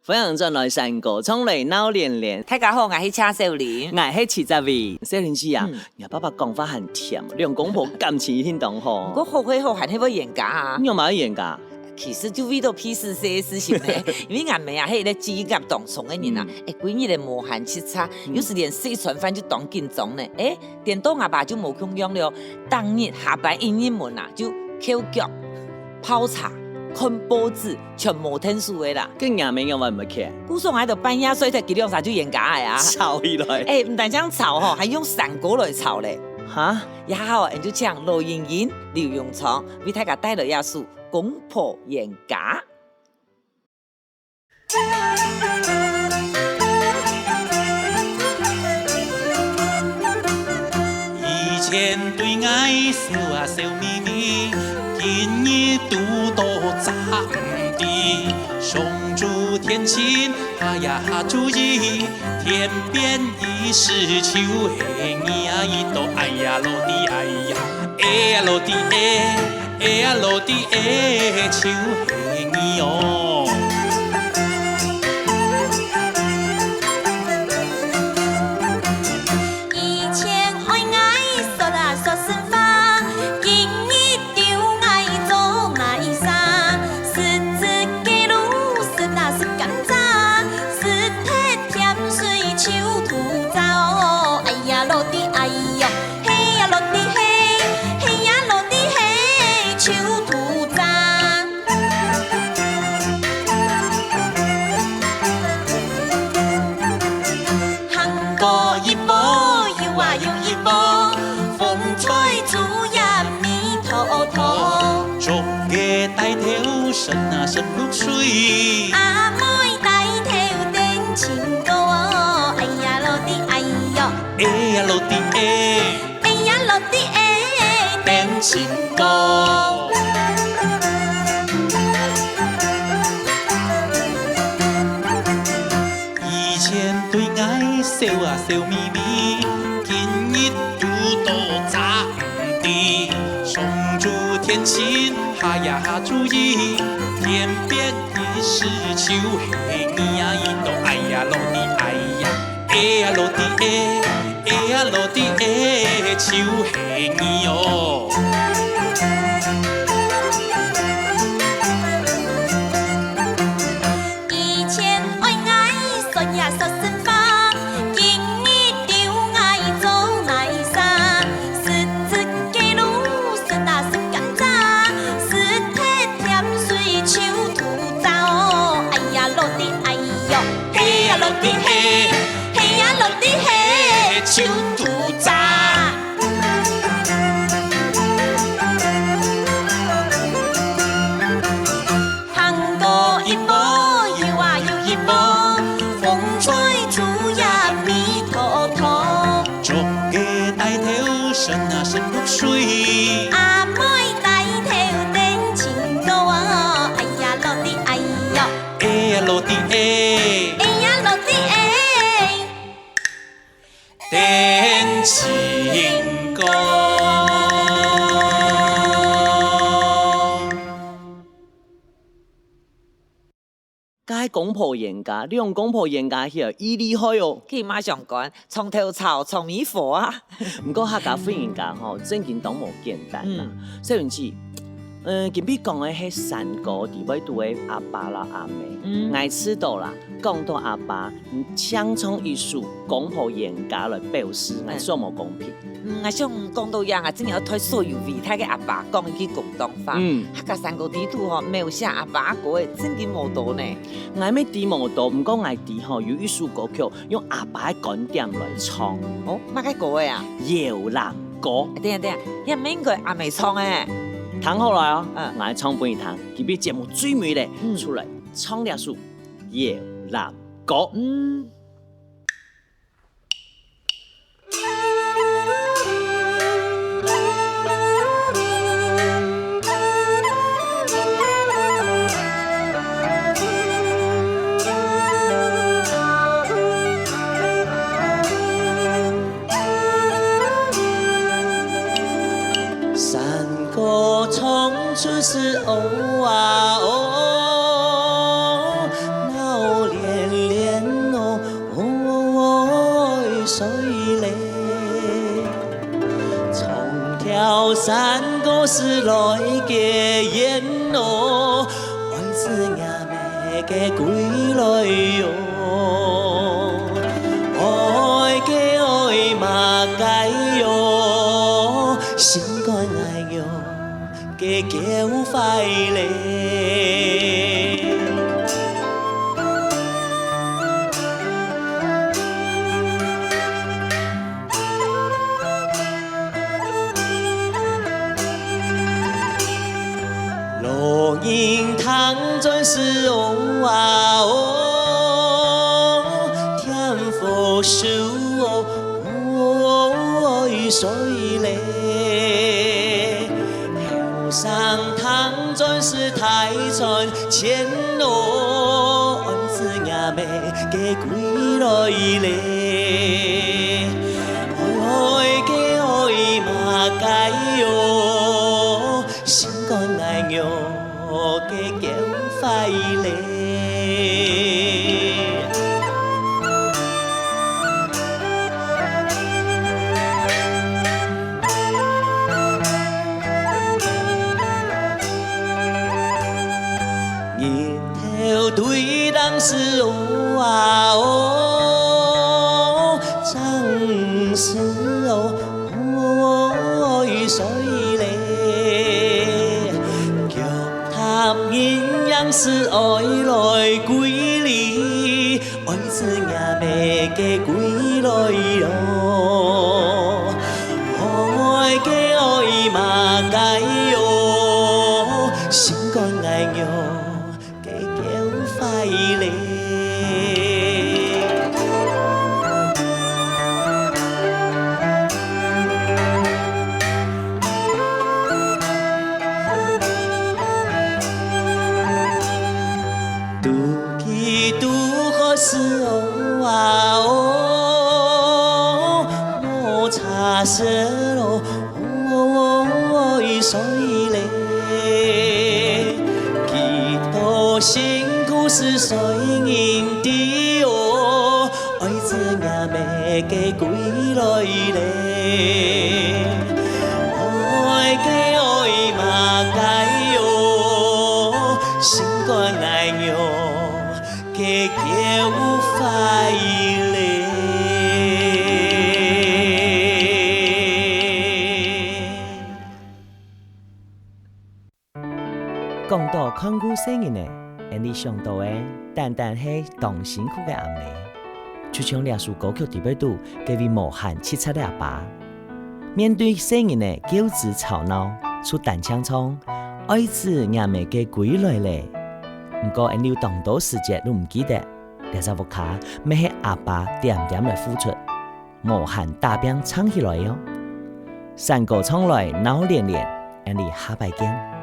欢迎转来山歌冲嚟闹连连。大家好，我是车少年，我是七十位。少年子啊，你爸爸讲法很甜，两公婆感情很浓厚。我后悔后还那么严格啊？你有冇严格？其實就為到屁事些事情呢，因為俺妹啊，係咧指甲當重的人啊，幾日的磨汗切差，有時連四川飯就當緊張呢。電到阿爸就冇空樣了，當日下班一入門啊，就撿腳、泡茶、看報紙，全冇聽書的啦。跟阿妹有冇唔去？古時喺度半夜睡，睇幾兩下就嚴格的啊。吵起來。唔但這樣吵吼，還用山歌來吵咧。哈？也好，就請羅盈盈、劉永昌為大家帶來一首。公婆嚴格，以前對愛笑啊笑眯眯，今日拄到咋唔知？上主天親下呀下注意，天邊已是秋黑呀，一到哎呀落地哎呀，哎呀落地哎。呀，落地秋黑你哦。以前愛說啦說神話，今日就愛做那衣裳。十字街路是那是甘蔗，是鐵甜水秋土早。哎呀落地哎喲，嘿呀落地嘿，嘿呀落地嘿，秋土早。行過一步又啊又一步，風吹竹葉迷途途。竹嘅大頭伸啊伸綠水，阿妹大頭頂情歌，哎呀落地哎喲，哎呀落地哎呀落地哎，頂情歌。以前對愛笑啊笑眯眯，今日拄到咋唔知？上主天親下呀下注意，天邊已是秋黑呀，一到哎呀落地哎呀，哎呀落地哎呀落地秋黑哦。以前愛說呀說神話，今日就愛做那衣裳。十字街路是那是甘蔗，是鐵甜水秋土早。哎呀落地哎喲，嘿呀落地嘿，嘿呀落地嘿，秋土早。行過一步又啊又一步，風吹竹葉迷途途。竹嘅大頭伸啊伸綠水，阿妹大頭頂情歌，哎呀落地哎喲，哎呀落地哎呀落地哎，頂情歌。該公婆嚴格，你用公婆嚴格去伊厲害哦。佢馬上講，從頭炒從米火啊！唔過客家歡迎家吼，真件當無簡單啦。小雲子，今比講嘅係山歌地位度嘅阿爸啦阿妹，愛知道啦，講到阿爸，強從一首公婆嚴格來表示，係數無公平。我想講到樣啊，真係推所有為他嘅阿爸講一句廣東話。客家山歌地圖吼，描寫阿爸個嘅真嘅無多呢。我咩啲無多，唔過我啲吼有一首歌曲用阿爸嘅觀點來唱。哦，乜嘅歌嘅啊？搖籃歌。等下，一名佢阿妹唱嘅。聽好來哦，我唱俾你聽，佢比節目最美咧，出來唱兩首搖籃歌。就是哦啊哦，闹铃挑山歌是来结缘哦，爱子也没给归来哟，爱给爱嘛该哟，心肝爱哟，给叫快乐。落英堂转是哦啊哦，天佛树哦哦水嘞，后上堂转是太川前哦，儿子也没给归来嘞，爱给爱嘛该哟，心肝爱哟。给叫快乐，日头对人是哦啊哦，长是哦哦水嘞。阴阳是爱来归里，爱子也没给归来哟，爱给爱嘛该哟，心肝爱哟，给叫快乐。是哦啊哦，摩擦色咯哦水嘞，几多辛苦是水银的哦，爱子也没给归来嘞，爱给爱嘛该哟，心肝爱哟。给叫快乐。讲到看古声音呢，你想到的单单是动辛苦的阿妹，就像两首歌曲伫要拄，给予无限叱咤的阿爸。面对声音的纠子吵闹，出单枪唱，爱子也未给归来嘞。不过，你有当多时节都唔记得，但是我卡咪係阿爸點點嚟付出，無限大兵唱起來喲。山歌唱來鬧連連，你下拜見。